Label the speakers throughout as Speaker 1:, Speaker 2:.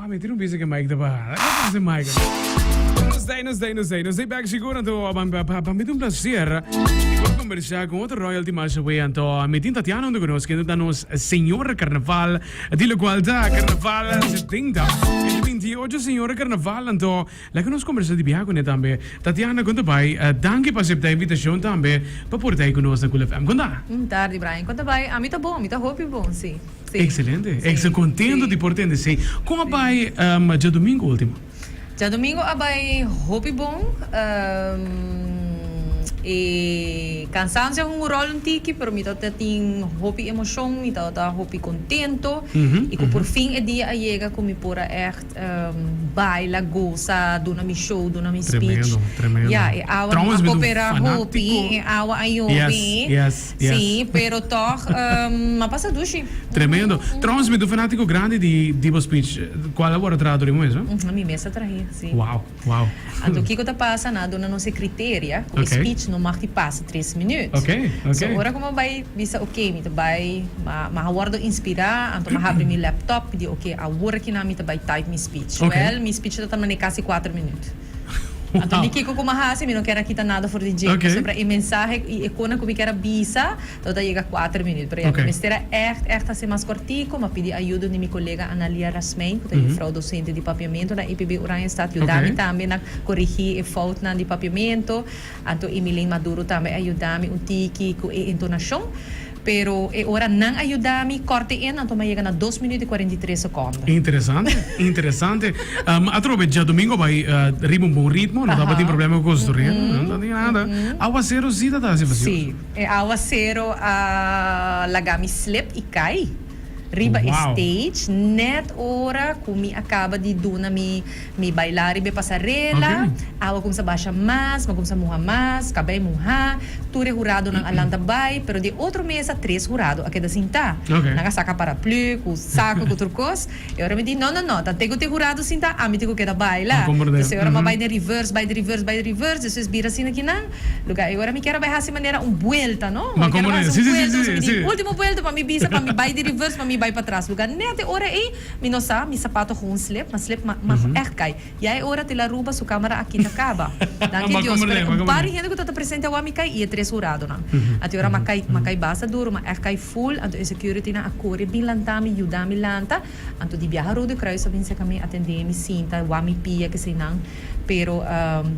Speaker 1: Metti un piso che Mike da parla. Che Mike? Non stai back sicuro to metti un placer. Conversar con outro royalty mais away anto metin Tatiana onde conosco da nos Signor Carnaval di la qualità Carnaval 70 il 28 Signor Carnaval anto la conosco conversa di bianco ne tambe Tatiana quando vai danke per accettare invitazione tambe per portare conosco con la fam quando
Speaker 2: tardi Brian quando vai a mita bom mita hopi bom sì
Speaker 1: excelente sono contento di portare sei come vai già domingo ultimo
Speaker 2: già domingo vai hopi bom e cansancio é rol um tiki, pero me tá tem hopi emoção, me tá hopi contento e que por fim é dia a chega com me pora echt baila, goza, dona mi show, dona mi speech.
Speaker 1: Tremendo.
Speaker 2: Ja, e awa ma coopera hopi, e awa ayobi.
Speaker 1: Yes.
Speaker 2: Sim, pero toch ma passa dushi.
Speaker 1: Tremendo. Trouwens, met de fanatico grande di vo speech, qual ora tradurre in mesa?
Speaker 2: A mi mesa trahi, sì.
Speaker 1: Wow.
Speaker 2: Anto kiko ta passa na dona no se criteria, o speech não mag die passen 3 minutos.
Speaker 1: Ok.
Speaker 2: So, ora como vai, bisa me te vai, ma wardo inspirar, anto ma abri mi laptop, di a work na mi te vai type mi speech. Well, mi speech ta também quase 4 minutos. Anto di kiko como hasi, mi não quero kita nada for DJ, sobre a mensagem e quando como quero bisa, toda chega 4 minutos. Pero mi mistera echt assim mais cortico, ma pedi ajuda de mi colega Analia Rasmein, que é frau docente de papiamento na IPB Oranjestad, ajudar-me também na corrigir a falta na de papiamento. Anto Emilien Maduro também ajudar-me tiki com a entonação. Pero ora não ajuda-me corte in, então chega na 2 minutos e 43 segundos.
Speaker 1: Interessante. A trove già domingo vai riba un buon ritmo, non dá problema com questo, não tem nada. Aguacero zita da se fazer.
Speaker 2: Sim, aguacero lagami slip e cai. Riba stage, net ora kumi acaba de duna mi bailar e passarela, awa kung sa baixa mas, magum sa muha mas, kabay muha, ture jurado ng alanda bay, pero de outro mesa 3 jurado aqui da cinta. Nakasaka paraplu, ku saco, ku turcos. E ora me di no, tantego te jurado cinta, ami te ku queda baila. Então ora mabay de reverse, isso es bira sina kinang. Lugar, e ora me quero bailar assim maneira vuelta, no?
Speaker 1: Ma como é? Sim.
Speaker 2: Último vuelta para mi bisa, para mi bay de reverse, para mi bay para trás. Lugar, nete ora mi sapato com slip, mas slip ma echt cai. E aí ora te la ruba su câmera aqui na caba. Danke Deus. Pari gente que tá presente ao cai e 3 jurado na. Até ora macai basa duro, ma echt cai full, anto e security na akore bilantami, yudami lanta, anto di viaja Rode Kruis vinse kami atendemi sinta, wami pia que sei não. Pero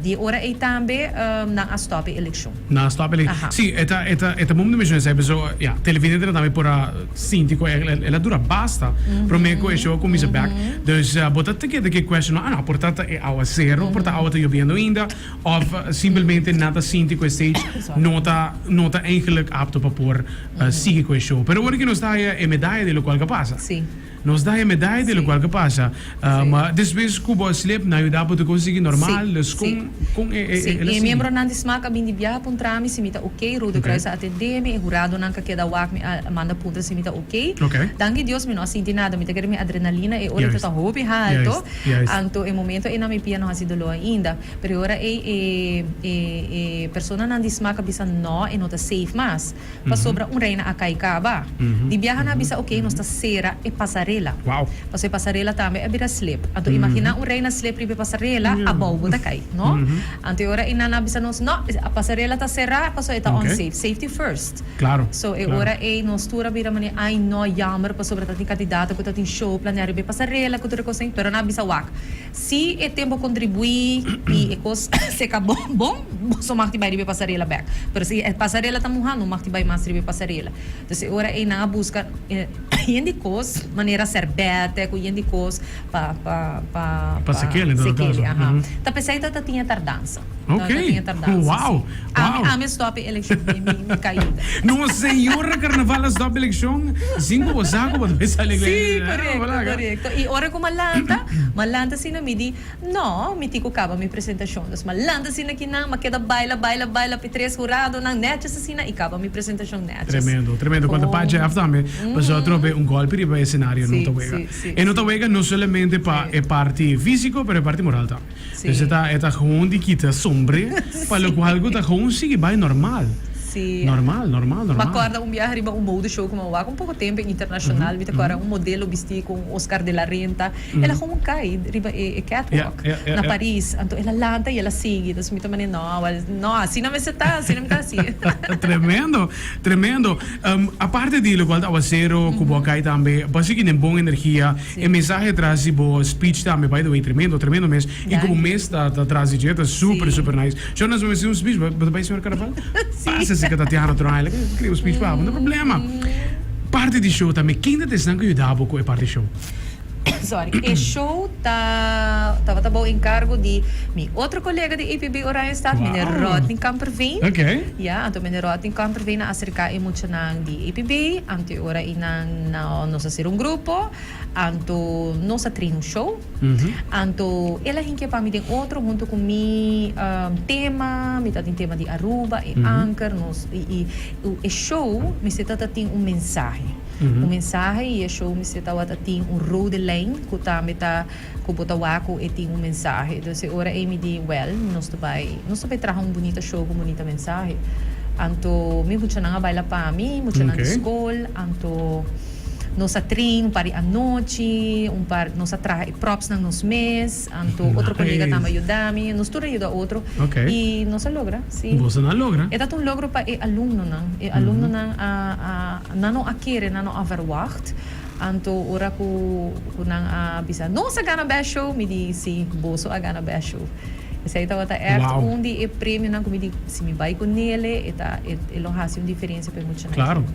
Speaker 2: di ora também na a stop election.
Speaker 1: Na stop election. Sì, eta momento mesmo sai so, ja, televidente também pora sintico ela dura basta. Pro me ko show com Mr. Back. Dus botate que question, portata é ao zero, portata ao te jovendo ainda of simplesmente nada sintico stage nota eigenlijk apto para por seguir com show. Pero ora que nos dá a medalha de lo qual que passa.
Speaker 2: Sim.
Speaker 1: Nos dá a medalha de lo qual que passa. Mas después cubo slip na ajudar para conseguir normal, com
Speaker 2: e membro nan dismaka bindi biya pun trami simita Rode Kruis atendeme e jurado nan ka queda wak mi manda punta simita danke Dios mi no sinti nada mi te quero mi adrenalina e ora tá hopi alto anto e momento e na mi pia no hasi dolo ainda pero ora persona nan dismaka bisa no e nota safe mas pa sobra reina akai kaba di biyahan na bisa nos ta sera e passarela paso passarela também é bira slip anto imagina reina slip ribe passarela abaw buta kai no ante ora inana bisa nos no a passarela ta será paso eta on safe safety first
Speaker 1: claro
Speaker 2: so ora nos tura bira mani ai no jammer pa sobra tati candidato ko tati show planear be passarela ko tudo coisa pero na bisa wak si e tempo contribui e cos se acabou bom so makti bai ribe passarela back pero si passarela ta muha no makti bai mas ribe passarela então ora na busca yendi cos maneira serbete ko yendi cos pa
Speaker 1: sequele
Speaker 2: ta pensaita ta tinha tardança.
Speaker 1: Uau!
Speaker 2: A minha stop election me caiu.
Speaker 1: No senhor carnaval stop election, 5 o saco para pensar
Speaker 2: Sim, correto. E ora com malanta sina mi di, no, mi tico caba mi apresentação. Das malanta sina que não, ma queda baila pe 3 jurado nang netes sina e caba mi apresentação netes.
Speaker 1: Tremendo. Quando page after me, mas eu trobe un golpe riba escenario no tawega. E no tawega não somente pa e parte físico, pero parte moral também. Então está gewoon die kita sombre, para lo cual está gewoon sigue vai normal.
Speaker 2: Sim.
Speaker 1: Normal.
Speaker 2: Me acorda viaje riba mode show como um pouco tempo internacional, me acorda modelo vestido com Oscar de la Renta. Ela como cai riba catwalk na Paris, então ela lanta e ela sigue, então me também não, assim não me está assim.
Speaker 1: Tremendo. A parte de lo qual estava zero, kubo cai também, basicamente tem boa energia, e mensagem atrás de boa speech também, by the way, tremendo mês, e como mês está atrás de jeito, super nice. Já nós vamos fazer um speech, mas vai senhor Carnaval? Passa-se que a Tatiana Troia, queria um speech para não tem problema. Parte de show também, quem ainda tem que ajudar com a parte de show?
Speaker 2: Sorry, o show estava bom encargo de meu outro colega de APB Oranjestad, meneer Rodney Kamperveen.
Speaker 1: Ok.
Speaker 2: Ja, então meneer Rodney Kamperveen acerca emocional de APB, ante ora nós ser grupo, anto nós treino show, anto ela hinke para mim tem outro junto com mi tema, mi tem tema de Aruba e Anchor, o show me se trata tem mensagem. Um mensagem e o show me se trata tem road lane que também tá com botawako e tem mensagem. Então se ora me di nós vai trazer bonito show com bonita mensagem. Anto me muito na baila para mim, muito na escola, anto nossa treino para a noite, nossa traje props na nos mês, anto outro colega também ajuda-me, nós tudo ajuda outro e nós logra, sim.
Speaker 1: Você não logra?
Speaker 2: É um logro para o aluno não aquele não overwacht. Anto ora ko nang bisa nossa gana best show me di si boso a gana best show. Essa aí tava onde é prêmio na comida se me vai com ele ele faz uma diferença para muito.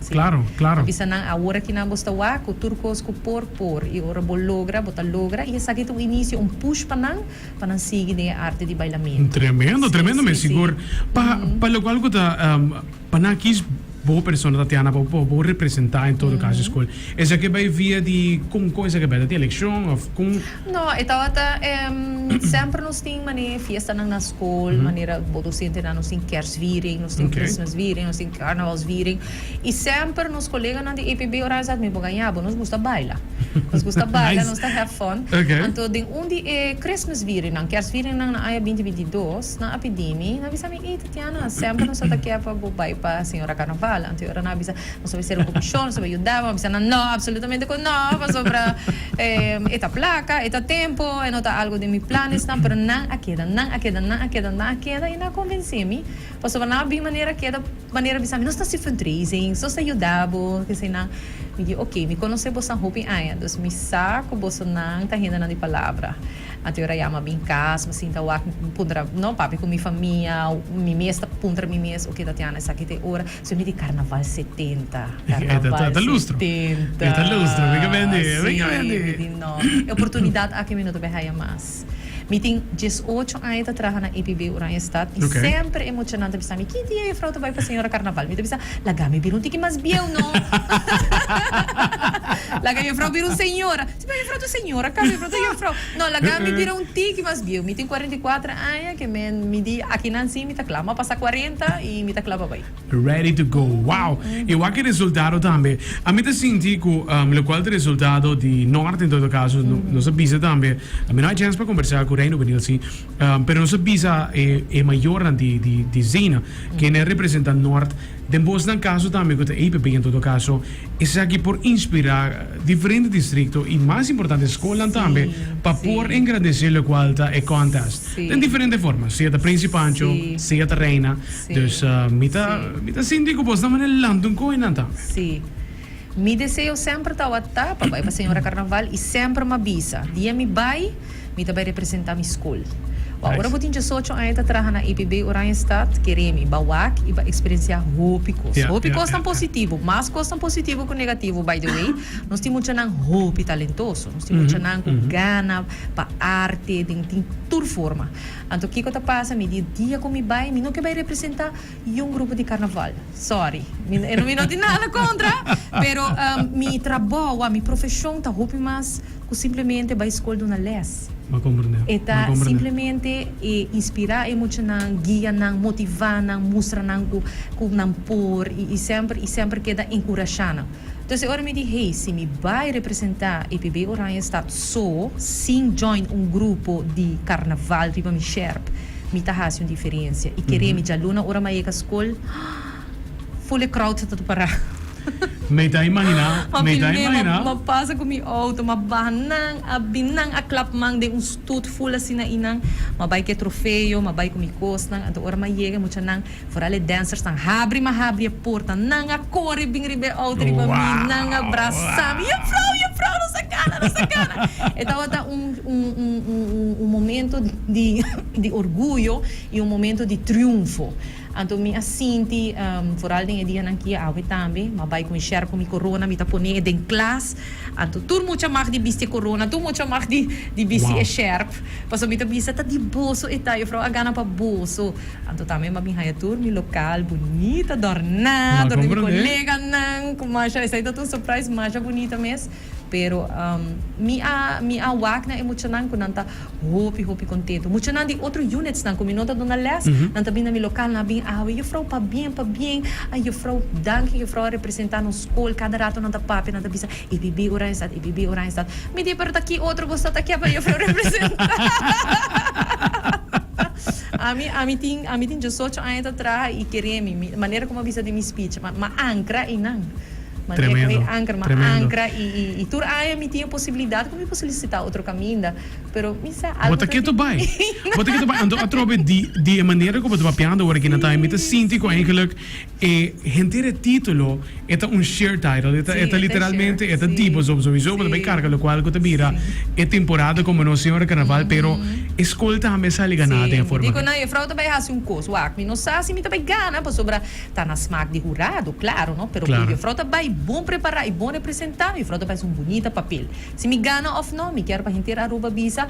Speaker 1: Claro.
Speaker 2: Bisa nang agora que na gosta wa ko turcos ko por e ora logra e essa aqui o início push para não seguir a arte de bailamento.
Speaker 1: Tremendo me seguro. Para lo qual para quis boa pessoa Tatiana para representar em todo caso a escola. Essa que vai via de com coisa que vai de eleição ou com
Speaker 2: não, sempre nós tem maneira festa na escola, maneira bodo sente nós tem kerstviering, nós tem Christmasviering, nós tem carnavalsviering e sempre nos colegas na de EPB Oranjestad me ganhava, nós gosta baila. Nós gosta baila, nós tá have fun. Então de onde é Christmasviering, na kerstviering na aya 2022 na epidemia, na bisa me Tatiana, sempre nós tá aqui para bobai para senhora carnaval. Antes ora na bisa não sabe ser comissão, não sabe ajudar, não bisa não absolutamente com não sobre esta placa, este tempo, e não tá algo de meus planos, não, pero não aqueda e não convence-me, posso falar bem maneira bisa não está se fundraising, só se ajudava, que sei não, me diz, ok, me conhece você hopi aí, então me saco você não tá rindo de palavra. Até ora chama bem casa, mas sinta o pundra, não papi com minha família, minha mesa pundra minha mesa, o que Tatiana essa aqui tem ora, se me de carnaval 70, carnaval 70.
Speaker 1: Tá lustro, venga vende.
Speaker 2: Não, oportunidade aqui minuto vai mais. Me tem 18 anos atrás na EPB Oranjestad e sempre emocionante pensar, que dia a fraude vai para a senhora carnaval? Me pensa, lagame vir tiki mais biel, não? Lagame a fraude vir senhora. Se vai a fraude senhora, cabe fraude a fraude. Não, lagame vir tiki mais biel. Me tem 44 anos que me di aqui na sim me tá clama passa 40 e me tá clama vai.
Speaker 1: Ready to go. Wow. E o que resultado também. A mim te senti que o qual resultado de norte em todo caso, não sabia também. A mim não há chance para conversar com Reino venir assim, pero não sabia é maior de Zena que não representa norte. Depois no caso também que a EPB em todo caso, é aqui por inspirar diferentes distritos e mais importante escola também para por engrandecer o qual é contest. De diferentes formas, seja da Principancho, seja da Reina. Então, me tá sentindo que você não é landum com ele também.
Speaker 2: Sim. Me desejo sempre estar para vai para a senhora carnaval e sempre me avisa. Dia me vai também representar minha escola. Agora vou ter 18 anos atrás na EPB Oranjestad, queremos bawak e experienciar hópicos. Hópicos são positivos, mas são positivos com negativo, by the way. Nós temos muito hópi talentoso, nós temos muito gana para arte, tem toda forma. Então, o que passa? Me diz, dia como vai, me não que vai representar grupo de carnaval. Sorry, eu não tenho nada contra, pero mi trabalho, minha profissão está hópi, mas simplesmente vai escolher uma les. Eta simplesmente inspirar emocionar, guiar, motivar, mostrar com por e sempre queda encorajando. Então, agora me diz, hey, se me vai representar EPB Oranjestad sem join grupo de carnaval, riba me sherp, me tá fazendo diferença. E queremos de aluna, ora mais a escola, full crowd sa para.
Speaker 1: May tayo imagina. May tayo imagina.
Speaker 2: Mapasa ko mi auto, mabahanang, abinang, aklap mang, de un stud full sina inang, mabay ke trofeo, mabay ko mi kos nang, ato ora mayega mo siya nang, for alle dancers nang, habri a porta, nang a kori bing ribe auto, riba mi, nang a brasa, yung flow, no sa kana. Ito ata un momento di orgullo e un momento di triunfo. Anto mi assinti, vooral dingen die aan kia awit tambe, mabay ko mi share ko mi corona, mi tapone den klas. Anto tur mucha mag di bisti corona, tur mucha mag di bisti e sherp. Paso mi tabisa ta di boso eta, yo frau agana pa boso. Anto tame mabing haya tur mi lokal bonita, dornado, mi colega nang, kumasha, esa ito tu surprise, masha bonita mes. Pero mi awak na emocionan ko nanta hopi contento. Emocionan di outro units nang kuminota do na les, nanta bin na mi lokal na bin awe, yo frau pa bien. Ay yo frau danke, yo frau representar no school kada rato nanta papi nanta bisa ibb oran stat. Mi di pero taki outro gosta taki pa yo frau representar. Ami ting 18 anos atrás e queremos maneira como avisa de mi speech, ma ancra inang.
Speaker 1: Tremendo.
Speaker 2: Ancra e tur ai mi tinha possibilidade como me solicitar outro caminho, pero mi sa algo.
Speaker 1: Bota que tu vai. Ando a trobe die maneira como tu papiando ora que na time te sinti com eigenlijk gente título eta un share title eta literalmente eta tipo sowieso para carga lo qual que mira é temporada como no senhora carnaval pero escolta a mesa ali ganada em forma.
Speaker 2: Digo na e fraude vai hacer coisa, mi não sabe se me também gana para sobra tá na smack de jurado, claro, não, pero e fraude vai bom preparar e bom representar e fraude faz bonita papel. Se me gana of não, me quero para gente aruba bisa,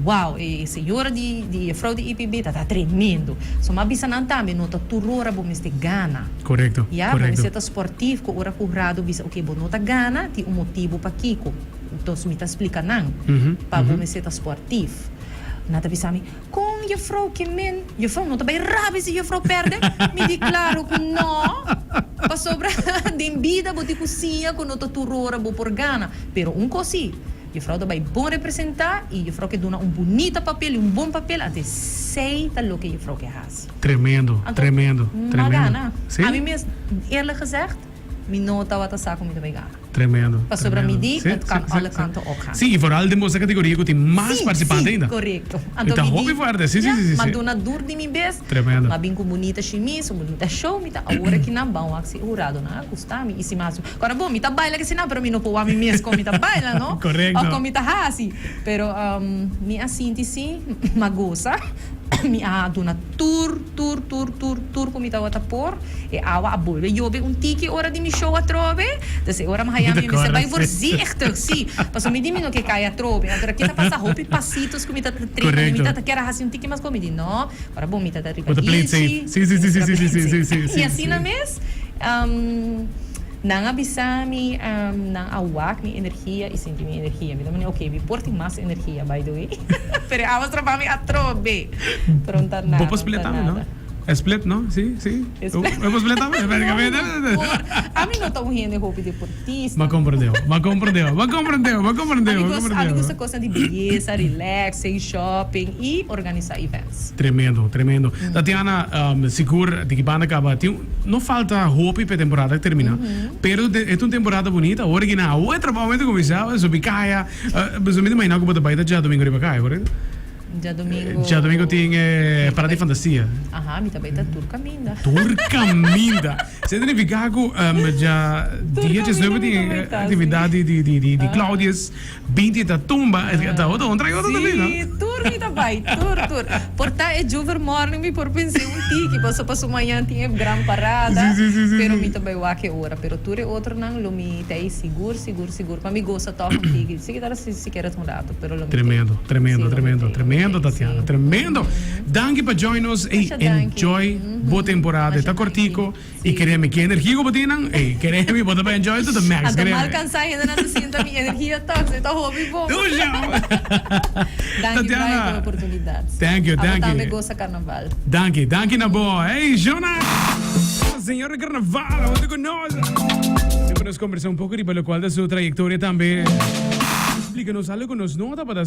Speaker 2: wow, e senhora de fraude IPB tá tremendo. So mabisa não também nota turora bom este gana.
Speaker 1: Correto.
Speaker 2: Ja, mas você tá esportivo, com ora jurado bisa, ok, bom nota gana, tem motivo para kiko. Então me tá explica não, para bom você tá esportivo. Nata bisami, com je vrouw que men, je vrouw não tá bem rabi se je vrouw perde, me di claro que não. Pa sobra de vida bo di cozinha com nota turora bo por gana, pero cosi. Je vrouw daarbij bom representar e je vrouw que dona bonita papel e bom papel até aceita lo que je vrouw que has.
Speaker 1: Tremendo.
Speaker 2: Magana. A mim mesmo, eerlijk gezegd, mi nota wat a saco me daarbij gana.
Speaker 1: Tremendo.
Speaker 2: Pa sobra mi di, het kan alle kanten opgaan.
Speaker 1: Sim, e vooral de moça categoria que tem mais participantes ainda.
Speaker 2: Correto.
Speaker 1: Então, hobby forte, sim.
Speaker 2: Mas dona dur de mi bes.
Speaker 1: Tremendo.
Speaker 2: Mas bem com bonita chimis, bonita show, mi tá agora que na bom, axi urado na gustami e se mais. Agora bom, mi tá baila que se na para mim não pôr a mim mesmo como mi tá baila, não?
Speaker 1: Correto.
Speaker 2: Ou como mi tá hasi. Pero mi assinti sim, magosa. Mi dona tour com mi tá wata por e awa abolve jobe tiki ora di mi show a trove. Dus ora mahayami mi se vai voorzichtig, sim. Paso mi di mi no que cai a trove. Agora aqui tá passa roupa pasitos com mi tá treino, mi tá quer hasi tiki mas como di no. Agora bom mi tá da riba.
Speaker 1: Sim.
Speaker 2: E assim na mes nang abisami nang awak mi energia e senti mi energia. Mi tamani okay, vi porti mais energia by the way. Pero awas trabalho a trobe. Pronta nada.
Speaker 1: Vou spletame, não? É split, não? Sim. Vamos spletame, praticamente.
Speaker 2: A mim não tá morrendo roupa de deportista.
Speaker 1: Mas compreendeu.
Speaker 2: A mim gosta coisa de beleza, relax, ir shopping e organizar eventos.
Speaker 1: Tremendo. Tatiana, seguro de que banda acaba. Não falta roupa para a temporada que termina. Pero é uma temporada bonita, original. Outra momento começava, sobre caia. Mas eu me imagino que você vai já domingo de caia, correto?
Speaker 2: Já domingo
Speaker 1: tem Parada de Fantasia.
Speaker 2: Aha, mi também tá Turcaminda.
Speaker 1: Você tem ficar com já dia de novo de atividade de Cláudias, 20 da tumba, da outra também, não?
Speaker 2: Sim, tur também, tur. Porta é juver morning me por pensar tiki, passo manhã tinha gran parada. Pero mi também o que hora, pero tur é outro não, lo mi tei seguro. Para mim gosta toca um tiki. Se quer se quer um rato, pero lo Tremendo, Tatiana. Tremendo.
Speaker 1: Danke para join us. Enjoy boa temporada. Está cortico. E queremos que energia que você tem. Queremos botar para enjoy to the max.
Speaker 2: Até mal cansar ainda não sinto a minha energia toda. Está hobby bom. Danke pela oportunidade.
Speaker 1: Thank you.
Speaker 2: Também gosta carnaval.
Speaker 1: Danke na boa. Hey, Jonas. Senhora Carnaval, onde conosco? Sempre nos conversar pouco de pelo qual da sua trajetória também. Explica-nos algo que nos nota para